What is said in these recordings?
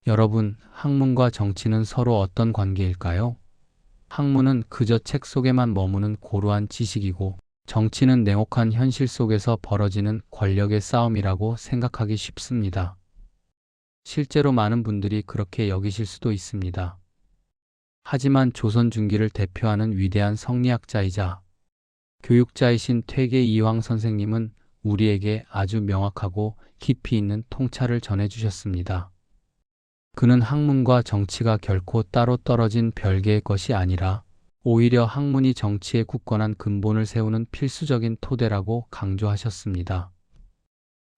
여러분, 학문과 정치는 서로 어떤 관계일까요? 학문은 그저 책 속에만 머무는 고루한 지식이고, 정치는 냉혹한 현실 속에서 벌어지는 권력의 싸움이라고 생각하기 쉽습니다. 실제로 많은 분들이 그렇게 여기실 수도 있습니다. 하지만 조선 중기를 대표하는 위대한 성리학자이자 교육자이신 퇴계 이황 선생님은 우리에게 아주 명확하고 깊이 있는 통찰을 전해주셨습니다. 그는 학문과 정치가 결코 따로 떨어진 별개의 것이 아니라 오히려 학문이 정치의 굳건한 근본을 세우는 필수적인 토대라고 강조하셨습니다.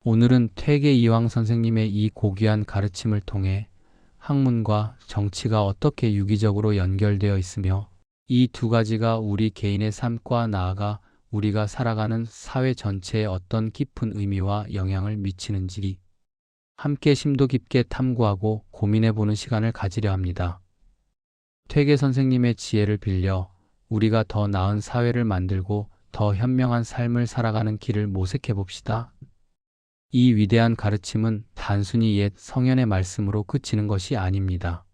오늘은 퇴계 이황 선생님의 이 고귀한 가르침을 통해 학문과 정치가 어떻게 유기적으로 연결되어 있으며 이 두 가지가 우리 개인의 삶과 나아가 우리가 살아가는 사회 전체에 어떤 깊은 의미와 영향을 미치는지 함께 심도 깊게 탐구하고 고민해보는 시간을 가지려 합니다. 퇴계 선생님의 지혜를 빌려 우리가 더 나은 사회를 만들고 더 현명한 삶을 살아가는 길을 모색해봅시다. 이 위대한 가르침은 단순히 옛 성현의 말씀으로 그치는 것이 아닙니다.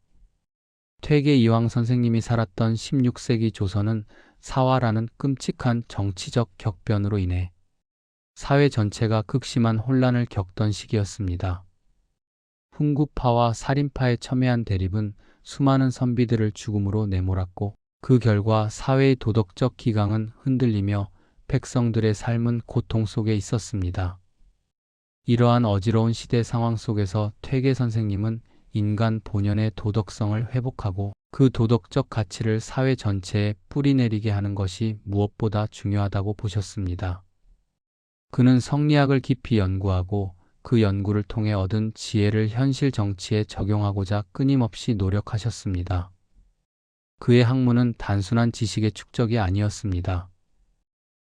퇴계 이황 선생님이 살았던 16세기 조선은 사화라는 끔찍한 정치적 격변으로 인해 사회 전체가 극심한 혼란을 겪던 시기였습니다. 훈구파와 살인파의 첨예한 대립은 수많은 선비들을 죽음으로 내몰았고 그 결과 사회의 도덕적 기강은 흔들리며 백성들의 삶은 고통 속에 있었습니다. 이러한 어지러운 시대 상황 속에서 퇴계 선생님은 인간 본연의 도덕성을 회복하고 그 도덕적 가치를 사회 전체에 뿌리내리게 하는 것이 무엇보다 중요하다고 보셨습니다. 그는 성리학을 깊이 연구하고 그 연구를 통해 얻은 지혜를 현실 정치에 적용하고자 끊임없이 노력하셨습니다. 그의 학문은 단순한 지식의 축적이 아니었습니다.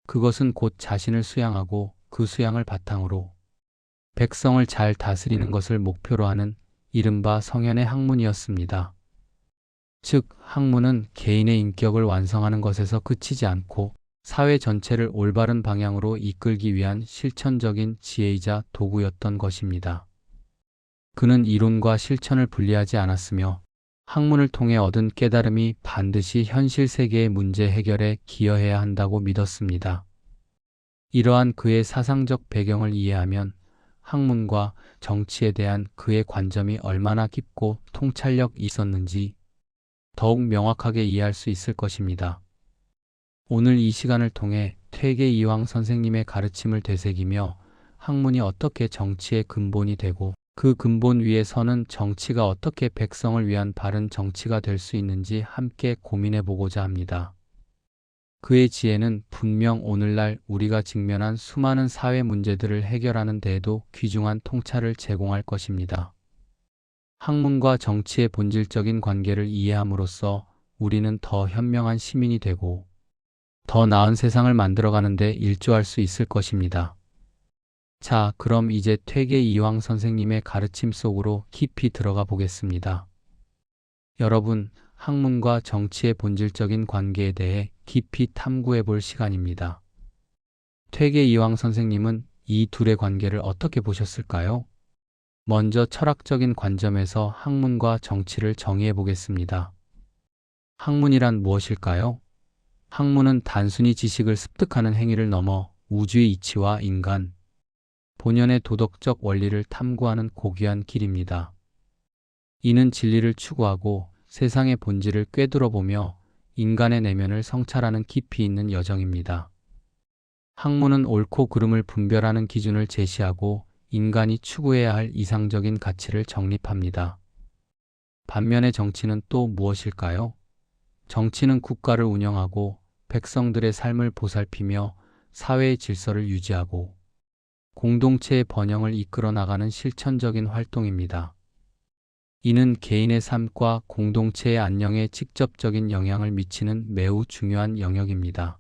그것은 곧 자신을 수양하고 그 수양을 바탕으로 백성을 잘 다스리는 것을 목표로 하는 이른바 성현의 학문이었습니다. 즉, 학문은 개인의 인격을 완성하는 것에서 그치지 않고 사회 전체를 올바른 방향으로 이끌기 위한 실천적인 지혜이자 도구였던 것입니다. 그는 이론과 실천을 분리하지 않았으며 학문을 통해 얻은 깨달음이 반드시 현실 세계의 문제 해결에 기여해야 한다고 믿었습니다. 이러한 그의 사상적 배경을 이해하면 학문과 정치에 대한 그의 관점이 얼마나 깊고 통찰력 있었는지 더욱 명확하게 이해할 수 있을 것입니다. 오늘 이 시간을 통해 퇴계 이황 선생님의 가르침을 되새기며 학문이 어떻게 정치의 근본이 되고 그 근본 위에 서는 정치가 어떻게 백성을 위한 바른 정치가 될 수 있는지 함께 고민해 보고자 합니다. 그의 지혜는 분명 오늘날 우리가 직면한 수많은 사회 문제들을 해결하는 데에도 귀중한 통찰을 제공할 것입니다. 학문과 정치의 본질적인 관계를 이해함으로써 우리는 더 현명한 시민이 되고 더 나은 세상을 만들어가는 데 일조할 수 있을 것입니다. 자, 그럼 이제 퇴계 이황 선생님의 가르침 속으로 깊이 들어가 보겠습니다. 여러분, 학문과 정치의 본질적인 관계에 대해 깊이 탐구해 볼 시간입니다. 퇴계 이황 선생님은 이 둘의 관계를 어떻게 보셨을까요? 먼저 철학적인 관점에서 학문과 정치를 정의해 보겠습니다. 학문이란 무엇일까요? 학문은 단순히 지식을 습득하는 행위를 넘어 우주의 이치와 인간, 본연의 도덕적 원리를 탐구하는 고귀한 길입니다. 이는 진리를 추구하고 세상의 본질을 꿰뚫어보며 인간의 내면을 성찰하는 깊이 있는 여정입니다. 학문은 옳고 그름을 분별하는 기준을 제시하고 인간이 추구해야 할 이상적인 가치를 정립합니다. 반면에 정치는 또 무엇일까요? 정치는 국가를 운영하고 백성들의 삶을 보살피며 사회의 질서를 유지하고 공동체의 번영을 이끌어 나가는 실천적인 활동입니다. 이는 개인의 삶과 공동체의 안녕에 직접적인 영향을 미치는 매우 중요한 영역입니다.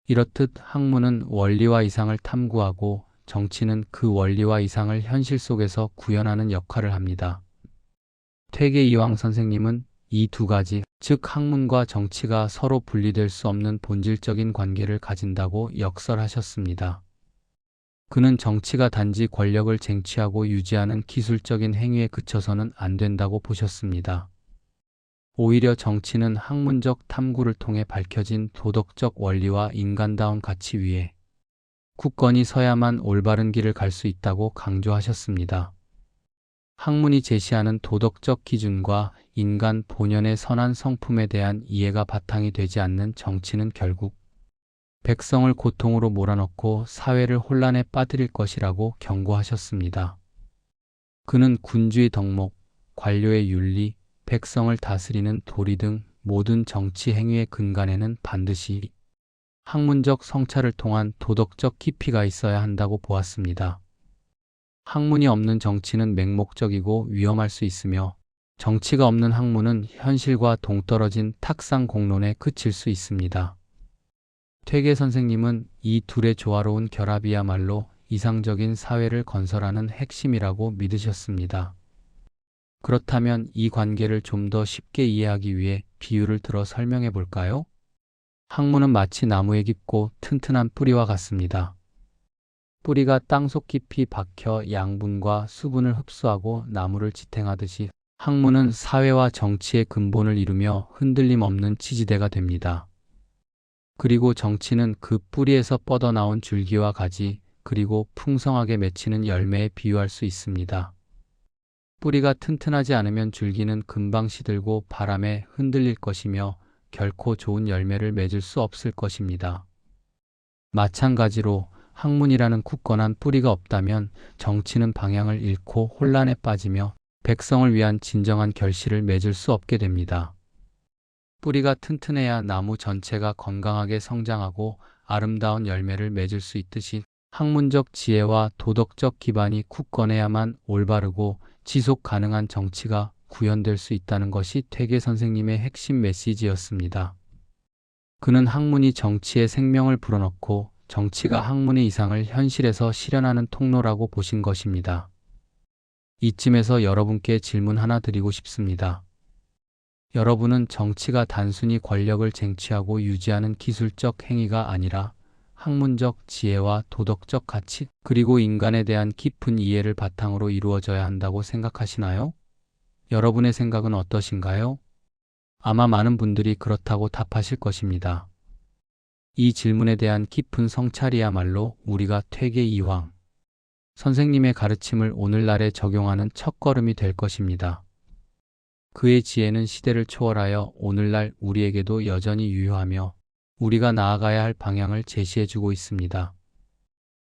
이렇듯 학문은 원리와 이상을 탐구하고 정치는 그 원리와 이상을 현실 속에서 구현하는 역할을 합니다. 퇴계 이황 선생님은 이 두 가지, 즉 학문과 정치가 서로 분리될 수 없는 본질적인 관계를 가진다고 역설하셨습니다. 그는 정치가 단지 권력을 쟁취하고 유지하는 기술적인 행위에 그쳐서는 안 된다고 보셨습니다. 오히려 정치는 학문적 탐구를 통해 밝혀진 도덕적 원리와 인간다운 가치 위에 굳건히 서야만 올바른 길을 갈 수 있다고 강조하셨습니다. 학문이 제시하는 도덕적 기준과 인간 본연의 선한 성품에 대한 이해가 바탕이 되지 않는 정치는 결국 백성을 고통으로 몰아넣고 사회를 혼란에 빠뜨릴 것이라고 경고하셨습니다. 그는 군주의 덕목, 관료의 윤리, 백성을 다스리는 도리 등 모든 정치 행위의 근간에는 반드시 학문적 성찰을 통한 도덕적 깊이가 있어야 한다고 보았습니다. 학문이 없는 정치는 맹목적이고 위험할 수 있으며 정치가 없는 학문은 현실과 동떨어진 탁상 공론에 그칠 수 있습니다. 퇴계 선생님은 이 둘의 조화로운 결합이야말로 이상적인 사회를 건설하는 핵심이라고 믿으셨습니다. 그렇다면 이 관계를 좀 더 쉽게 이해하기 위해 비유를 들어 설명해 볼까요? 학문은 마치 나무의 깊고 튼튼한 뿌리와 같습니다. 뿌리가 땅속 깊이 박혀 양분과 수분을 흡수하고 나무를 지탱하듯이 학문은 사회와 정치의 근본을 이루며 흔들림 없는 지지대가 됩니다. 그리고 정치는 그 뿌리에서 뻗어나온 줄기와 가지, 그리고 풍성하게 맺히는 열매에 비유할 수 있습니다. 뿌리가 튼튼하지 않으면 줄기는 금방 시들고 바람에 흔들릴 것이며 결코 좋은 열매를 맺을 수 없을 것입니다. 마찬가지로 학문이라는 굳건한 뿌리가 없다면 정치는 방향을 잃고 혼란에 빠지며 백성을 위한 진정한 결실을 맺을 수 없게 됩니다. 뿌리가 튼튼해야 나무 전체가 건강하게 성장하고 아름다운 열매를 맺을 수 있듯이 학문적 지혜와 도덕적 기반이 굳건해야만 올바르고 지속 가능한 정치가 구현될 수 있다는 것이 퇴계 선생님의 핵심 메시지였습니다. 그는 학문이 정치의 생명을 불어넣고 정치가 학문의 이상을 현실에서 실현하는 통로라고 보신 것입니다. 이쯤에서 여러분께 질문 하나 드리고 싶습니다. 여러분은 정치가 단순히 권력을 쟁취하고 유지하는 기술적 행위가 아니라 학문적 지혜와 도덕적 가치, 그리고 인간에 대한 깊은 이해를 바탕으로 이루어져야 한다고 생각하시나요? 여러분의 생각은 어떠신가요? 아마 많은 분들이 그렇다고 답하실 것입니다. 이 질문에 대한 깊은 성찰이야말로 우리가 퇴계 이황 선생님의 가르침을 오늘날에 적용하는 첫걸음이 될 것입니다. 그의 지혜는 시대를 초월하여 오늘날 우리에게도 여전히 유효하며 우리가 나아가야 할 방향을 제시해주고 있습니다.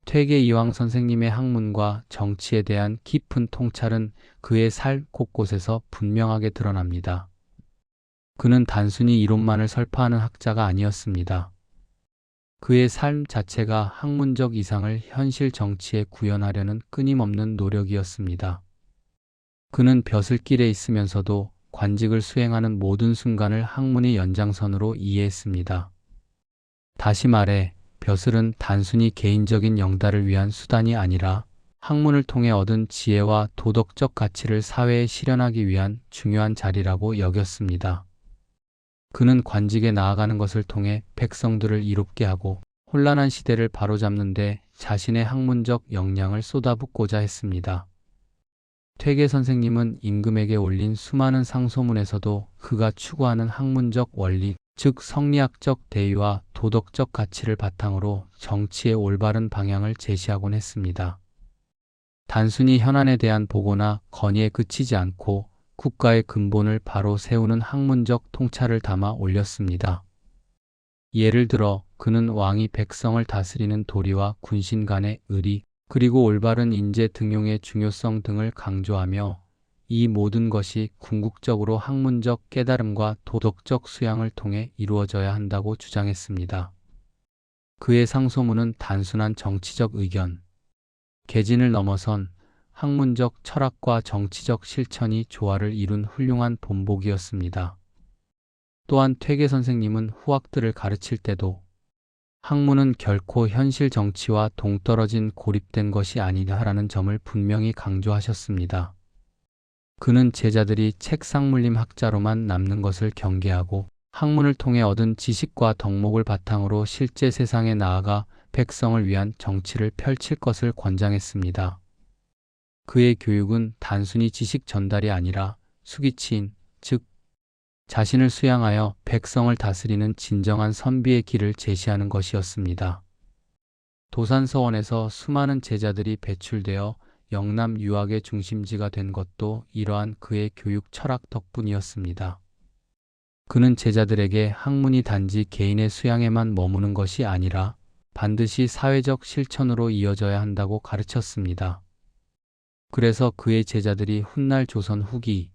퇴계 이황 선생님의 학문과 정치에 대한 깊은 통찰은 그의 삶 곳곳에서 분명하게 드러납니다. 그는 단순히 이론만을 설파하는 학자가 아니었습니다. 그의 삶 자체가 학문적 이상을 현실 정치에 구현하려는 끊임없는 노력이었습니다. 그는 벼슬길에 있으면서도 관직을 수행하는 모든 순간을 학문의 연장선으로 이해했습니다. 다시 말해, 벼슬은 단순히 개인적인 영달을 위한 수단이 아니라 학문을 통해 얻은 지혜와 도덕적 가치를 사회에 실현하기 위한 중요한 자리라고 여겼습니다. 그는 관직에 나아가는 것을 통해 백성들을 이롭게 하고 혼란한 시대를 바로잡는 데 자신의 학문적 역량을 쏟아붓고자 했습니다. 퇴계 선생님은 임금에게 올린 수많은 상소문에서도 그가 추구하는 학문적 원리, 즉 성리학적 대의와 도덕적 가치를 바탕으로 정치의 올바른 방향을 제시하곤 했습니다. 단순히 현안에 대한 보고나 건의에 그치지 않고 국가의 근본을 바로 세우는 학문적 통찰을 담아 올렸습니다. 예를 들어 그는 왕이 백성을 다스리는 도리와 군신 간의 의리, 그리고 올바른 인재 등용의 중요성 등을 강조하며 이 모든 것이 궁극적으로 학문적 깨달음과 도덕적 수양을 통해 이루어져야 한다고 주장했습니다. 그의 상소문은 단순한 정치적 의견, 계진을 넘어선 학문적 철학과 정치적 실천이 조화를 이룬 훌륭한 본보기였습니다. 또한 퇴계 선생님은 후학들을 가르칠 때도 학문은 결코 현실 정치와 동떨어진 고립된 것이 아니다라는 점을 분명히 강조하셨습니다. 그는 제자들이 책상물림 학자로만 남는 것을 경계하고 학문을 통해 얻은 지식과 덕목을 바탕으로 실제 세상에 나아가 백성을 위한 정치를 펼칠 것을 권장했습니다. 그의 교육은 단순히 지식 전달이 아니라 수기치인, 즉 자신을 수양하여 백성을 다스리는 진정한 선비의 길을 제시하는 것이었습니다. 도산서원에서 수많은 제자들이 배출되어 영남 유학의 중심지가 된 것도 이러한 그의 교육 철학 덕분이었습니다. 그는 제자들에게 학문이 단지 개인의 수양에만 머무는 것이 아니라 반드시 사회적 실천으로 이어져야 한다고 가르쳤습니다. 그래서 그의 제자들이 훗날 조선 후기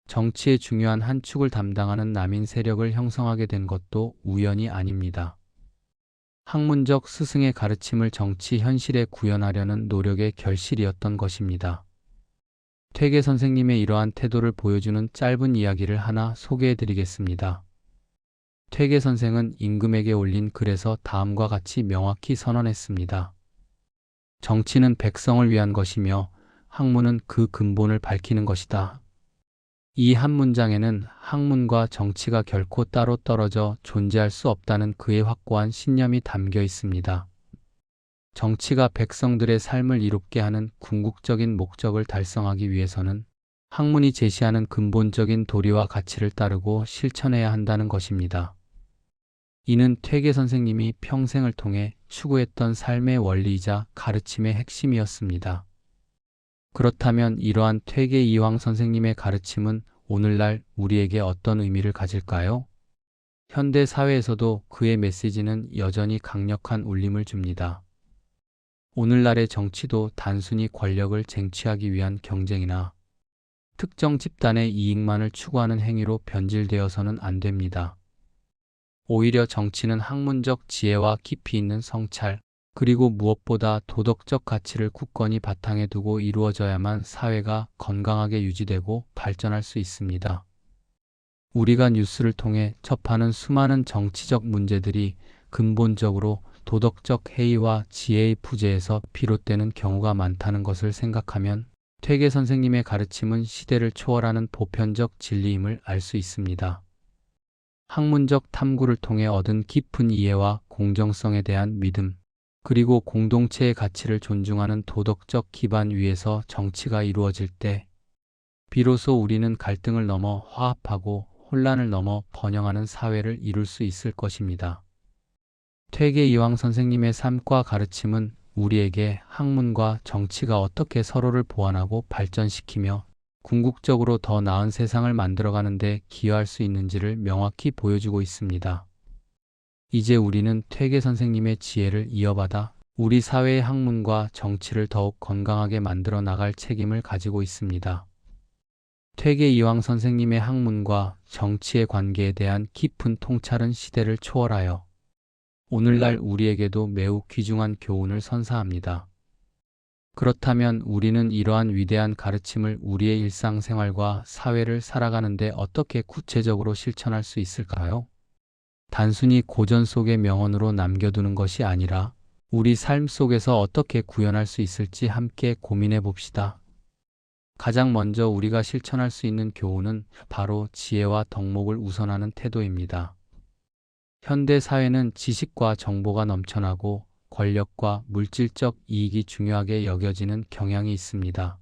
정치의 중요한 한 축을 담당하는 남인 세력을 형성하게 된 것도 우연이 아닙니다. 학문적 스승의 가르침을 정치 현실에 구현하려는 노력의 결실이었던 것입니다. 퇴계 선생님의 이러한 태도를 보여주는 짧은 이야기를 하나 소개해 드리겠습니다. 퇴계 선생은 임금에게 올린 글에서 다음과 같이 명확히 선언했습니다. 정치는 백성을 위한 것이며 학문은 그 근본을 밝히는 것이다. 이 한 문장에는 학문과 정치가 결코 따로 떨어져 존재할 수 없다는 그의 확고한 신념이 담겨 있습니다. 정치가 백성들의 삶을 이롭게 하는 궁극적인 목적을 달성하기 위해서는 학문이 제시하는 근본적인 도리와 가치를 따르고 실천해야 한다는 것입니다. 이는 퇴계 선생님이 평생을 통해 추구했던 삶의 원리이자 가르침의 핵심이었습니다. 그렇다면 이러한 퇴계 이황 선생님의 가르침은 오늘날 우리에게 어떤 의미를 가질까요? 현대 사회에서도 그의 메시지는 여전히 강력한 울림을 줍니다. 오늘날의 정치도 단순히 권력을 쟁취하기 위한 경쟁이나 특정 집단의 이익만을 추구하는 행위로 변질되어서는 안 됩니다. 오히려 정치는 학문적 지혜와 깊이 있는 성찰, 그리고 무엇보다 도덕적 가치를 굳건히 바탕에 두고 이루어져야만 사회가 건강하게 유지되고 발전할 수 있습니다. 우리가 뉴스를 통해 접하는 수많은 정치적 문제들이 근본적으로 도덕적 해이와 지혜의 부재에서 비롯되는 경우가 많다는 것을 생각하면 퇴계 선생님의 가르침은 시대를 초월하는 보편적 진리임을 알 수 있습니다. 학문적 탐구를 통해 얻은 깊은 이해와 공정성에 대한 믿음, 그리고 공동체의 가치를 존중하는 도덕적 기반 위에서 정치가 이루어질 때 비로소 우리는 갈등을 넘어 화합하고 혼란을 넘어 번영하는 사회를 이룰 수 있을 것입니다. 퇴계 이황 선생님의 삶과 가르침은 우리에게 학문과 정치가 어떻게 서로를 보완하고 발전시키며 궁극적으로 더 나은 세상을 만들어가는 데 기여할 수 있는지를 명확히 보여주고 있습니다. 이제 우리는 퇴계 선생님의 지혜를 이어받아 우리 사회의 학문과 정치를 더욱 건강하게 만들어 나갈 책임을 가지고 있습니다. 퇴계 이황 선생님의 학문과 정치의 관계에 대한 깊은 통찰은 시대를 초월하여 오늘날 우리에게도 매우 귀중한 교훈을 선사합니다. 그렇다면 우리는 이러한 위대한 가르침을 우리의 일상생활과 사회를 살아가는 데 어떻게 구체적으로 실천할 수 있을까요? 단순히 고전 속의 명언으로 남겨두는 것이 아니라 우리 삶 속에서 어떻게 구현할 수 있을지 함께 고민해 봅시다. 가장 먼저 우리가 실천할 수 있는 교훈은 바로 지혜와 덕목을 우선하는 태도입니다. 현대 사회는 지식과 정보가 넘쳐나고 권력과 물질적 이익이 중요하게 여겨지는 경향이 있습니다.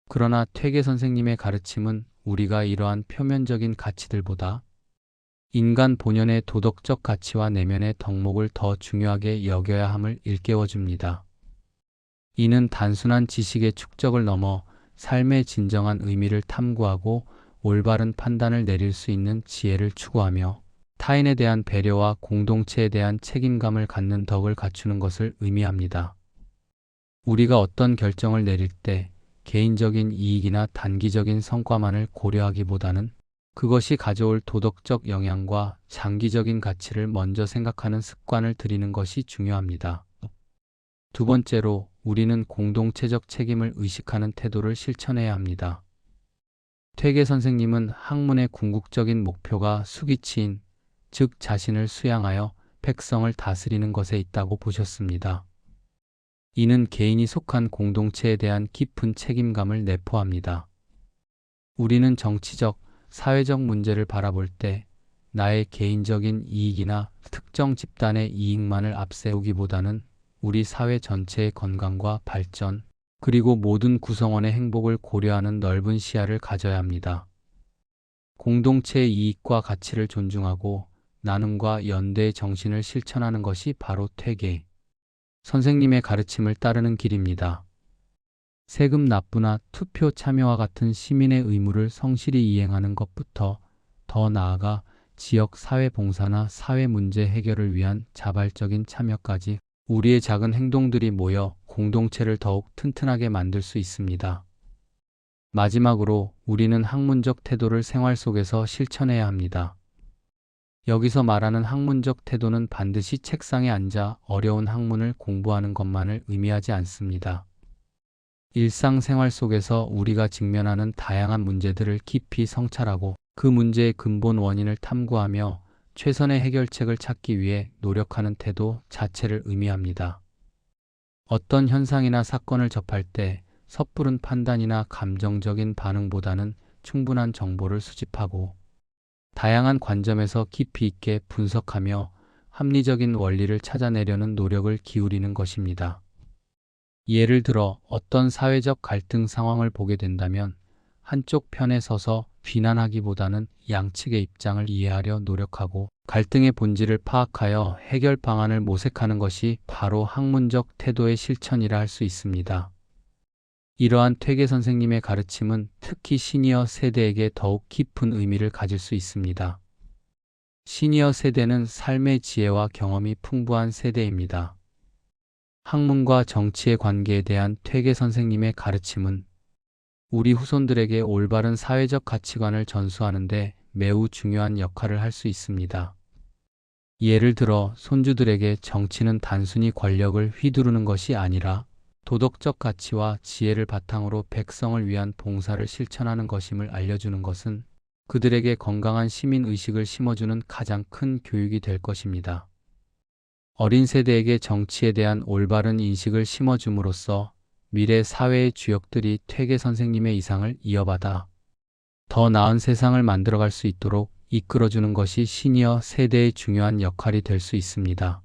그러나 퇴계 선생님의 가르침은 우리가 이러한 표면적인 가치들보다 인간 본연의 도덕적 가치와 내면의 덕목을 더 중요하게 여겨야 함을 일깨워줍니다. 이는 단순한 지식의 축적을 넘어 삶의 진정한 의미를 탐구하고 올바른 판단을 내릴 수 있는 지혜를 추구하며 타인에 대한 배려와 공동체에 대한 책임감을 갖는 덕을 갖추는 것을 의미합니다. 우리가 어떤 결정을 내릴 때 개인적인 이익이나 단기적인 성과만을 고려하기보다는 그것이 가져올 도덕적 영향과 장기적인 가치를 먼저 생각하는 습관을 들이는 것이 중요합니다. 두 번째로, 우리는 공동체적 책임을 의식하는 태도를 실천해야 합니다. 퇴계 선생님은 학문의 궁극적인 목표가 수기치인, 즉 자신을 수양하여 백성을 다스리는 것에 있다고 보셨습니다. 이는 개인이 속한 공동체에 대한 깊은 책임감을 내포합니다. 우리는 정치적, 사회적 문제를 바라볼 때 나의 개인적인 이익이나 특정 집단의 이익만을 앞세우기보다는 우리 사회 전체의 건강과 발전, 그리고 모든 구성원의 행복을 고려하는 넓은 시야를 가져야 합니다. 공동체의 이익과 가치를 존중하고 나눔과 연대의 정신을 실천하는 것이 바로 퇴계 선생님의 가르침을 따르는 길입니다. 세금 납부나 투표 참여와 같은 시민의 의무를 성실히 이행하는 것부터 더 나아가 지역 사회 봉사나 사회 문제 해결을 위한 자발적인 참여까지 우리의 작은 행동들이 모여 공동체를 더욱 튼튼하게 만들 수 있습니다. 마지막으로 우리는 학문적 태도를 생활 속에서 실천해야 합니다. 여기서 말하는 학문적 태도는 반드시 책상에 앉아 어려운 학문을 공부하는 것만을 의미하지 않습니다. 일상생활 속에서 우리가 직면하는 다양한 문제들을 깊이 성찰하고 그 문제의 근본 원인을 탐구하며 최선의 해결책을 찾기 위해 노력하는 태도 자체를 의미합니다. 어떤 현상이나 사건을 접할 때 섣부른 판단이나 감정적인 반응보다는 충분한 정보를 수집하고 다양한 관점에서 깊이 있게 분석하며 합리적인 원리를 찾아내려는 노력을 기울이는 것입니다. 예를 들어 어떤 사회적 갈등 상황을 보게 된다면 한쪽 편에 서서 비난하기보다는 양측의 입장을 이해하려 노력하고 갈등의 본질을 파악하여 해결 방안을 모색하는 것이 바로 학문적 태도의 실천이라 할 수 있습니다. 이러한 퇴계 선생님의 가르침은 특히 시니어 세대에게 더욱 깊은 의미를 가질 수 있습니다. 시니어 세대는 삶의 지혜와 경험이 풍부한 세대입니다. 학문과 정치의 관계에 대한 퇴계 선생님의 가르침은 우리 후손들에게 올바른 사회적 가치관을 전수하는 데 매우 중요한 역할을 할 수 있습니다. 예를 들어 손주들에게 정치는 단순히 권력을 휘두르는 것이 아니라 도덕적 가치와 지혜를 바탕으로 백성을 위한 봉사를 실천하는 것임을 알려주는 것은 그들에게 건강한 시민의식을 심어주는 가장 큰 교육이 될 것입니다. 어린 세대에게 정치에 대한 올바른 인식을 심어줌으로써 미래 사회의 주역들이 퇴계 선생님의 이상을 이어받아 더 나은 세상을 만들어갈 수 있도록 이끌어주는 것이 시니어 세대의 중요한 역할이 될 수 있습니다.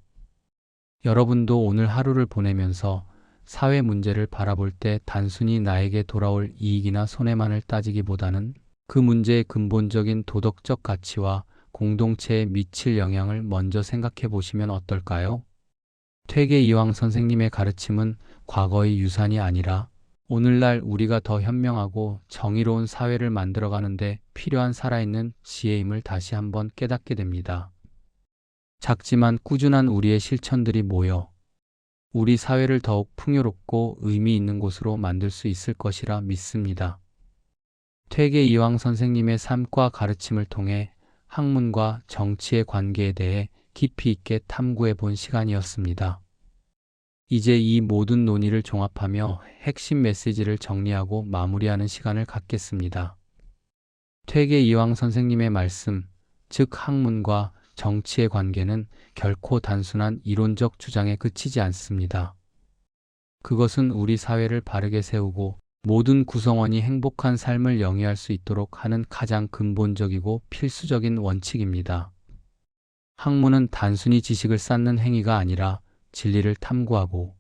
여러분도 오늘 하루를 보내면서 사회 문제를 바라볼 때 단순히 나에게 돌아올 이익이나 손해만을 따지기보다는 그 문제의 근본적인 도덕적 가치와 공동체에 미칠 영향을 먼저 생각해 보시면 어떨까요? 퇴계 이황 선생님의 가르침은 과거의 유산이 아니라 오늘날 우리가 더 현명하고 정의로운 사회를 만들어가는데 필요한 살아있는 지혜임을 다시 한번 깨닫게 됩니다. 작지만 꾸준한 우리의 실천들이 모여 우리 사회를 더욱 풍요롭고 의미 있는 곳으로 만들 수 있을 것이라 믿습니다. 퇴계 이황 선생님의 삶과 가르침을 통해 학문과 정치의 관계에 대해 깊이 있게 탐구해 본 시간이었습니다. 이제 이 모든 논의를 종합하며 핵심 메시지를 정리하고 마무리하는 시간을 갖겠습니다. 퇴계 이황 선생님의 말씀, 즉 학문과 정치의 관계는 결코 단순한 이론적 주장에 그치지 않습니다. 그것은 우리 사회를 바르게 세우고 모든 구성원이 행복한 삶을 영위할 수 있도록 하는 가장 근본적이고 필수적인 원칙입니다. 학문은 단순히 지식을 쌓는 행위가 아니라 진리를 탐구하고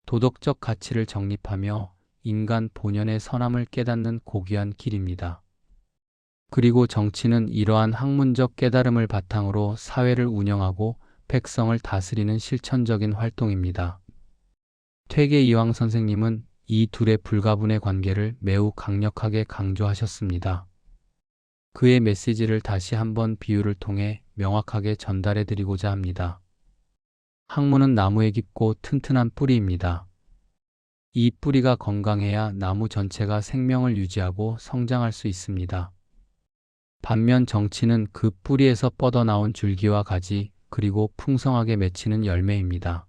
도덕적 가치를 정립하며 인간 본연의 선함을 깨닫는 고귀한 길입니다. 그리고 정치는 이러한 학문적 깨달음을 바탕으로 사회를 운영하고 백성을 다스리는 실천적인 활동입니다. 퇴계 이황 선생님은 이 둘의 불가분의 관계를 매우 강력하게 강조하셨습니다. 그의 메시지를 다시 한번 비유를 통해 명확하게 전달해 드리고자 합니다. 학문은 나무의 깊고 튼튼한 뿌리입니다. 이 뿌리가 건강해야 나무 전체가 생명을 유지하고 성장할 수 있습니다. 반면 정치는 그 뿌리에서 뻗어나온 줄기와 가지, 그리고 풍성하게 맺히는 열매입니다.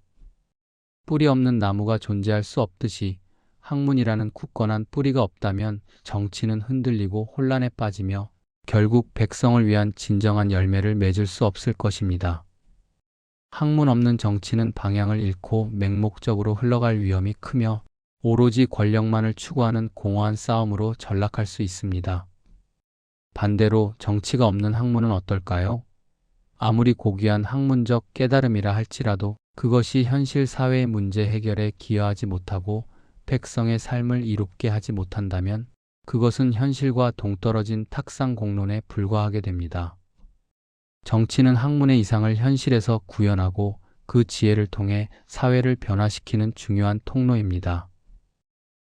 뿌리 없는 나무가 존재할 수 없듯이 학문이라는 굳건한 뿌리가 없다면 정치는 흔들리고 혼란에 빠지며 결국 백성을 위한 진정한 열매를 맺을 수 없을 것입니다. 학문 없는 정치는 방향을 잃고 맹목적으로 흘러갈 위험이 크며 오로지 권력만을 추구하는 공허한 싸움으로 전락할 수 있습니다. 반대로 정치가 없는 학문은 어떨까요? 아무리 고귀한 학문적 깨달음이라 할지라도 그것이 현실 사회의 문제 해결에 기여하지 못하고 백성의 삶을 이롭게 하지 못한다면 그것은 현실과 동떨어진 탁상공론에 불과하게 됩니다. 정치는 학문의 이상을 현실에서 구현하고 그 지혜를 통해 사회를 변화시키는 중요한 통로입니다.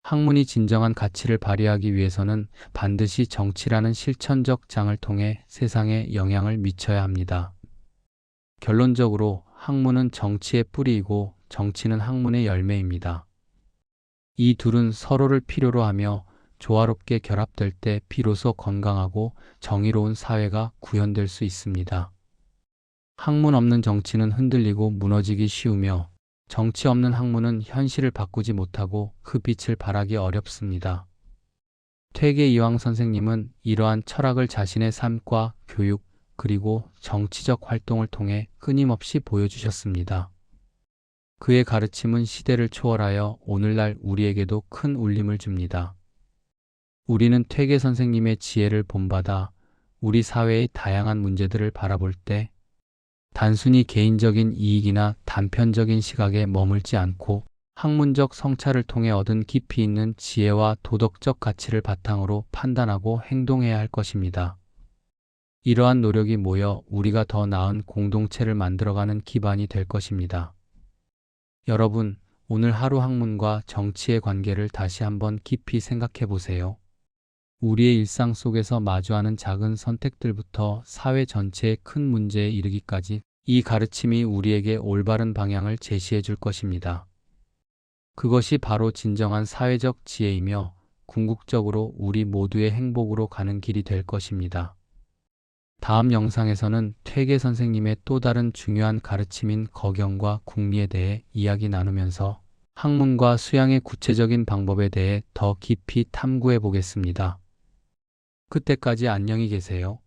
학문이 진정한 가치를 발휘하기 위해서는 반드시 정치라는 실천적 장을 통해 세상에 영향을 미쳐야 합니다. 결론적으로 학문은 정치의 뿌리이고 정치는 학문의 열매입니다. 이 둘은 서로를 필요로 하며 조화롭게 결합될 때 비로소 건강하고 정의로운 사회가 구현될 수 있습니다. 학문 없는 정치는 흔들리고 무너지기 쉬우며 정치 없는 학문은 현실을 바꾸지 못하고 그 빛을 발하기 어렵습니다. 퇴계 이황 선생님은 이러한 철학을 자신의 삶과 교육 그리고 정치적 활동을 통해 끊임없이 보여주셨습니다. 그의 가르침은 시대를 초월하여 오늘날 우리에게도 큰 울림을 줍니다. 우리는 퇴계 선생님의 지혜를 본받아 우리 사회의 다양한 문제들을 바라볼 때 단순히 개인적인 이익이나 단편적인 시각에 머물지 않고 학문적 성찰을 통해 얻은 깊이 있는 지혜와 도덕적 가치를 바탕으로 판단하고 행동해야 할 것입니다. 이러한 노력이 모여 우리가 더 나은 공동체를 만들어가는 기반이 될 것입니다. 여러분, 오늘 하루 학문과 정치의 관계를 다시 한번 깊이 생각해 보세요. 우리의 일상 속에서 마주하는 작은 선택들부터 사회 전체의 큰 문제에 이르기까지 이 가르침이 우리에게 올바른 방향을 제시해 줄 것입니다. 그것이 바로 진정한 사회적 지혜이며 궁극적으로 우리 모두의 행복으로 가는 길이 될 것입니다. 다음 영상에서는 퇴계 선생님의 또 다른 중요한 가르침인 거경과 궁리에 대해 이야기 나누면서 학문과 수양의 구체적인 방법에 대해 더 깊이 탐구해 보겠습니다. 그때까지 안녕히 계세요.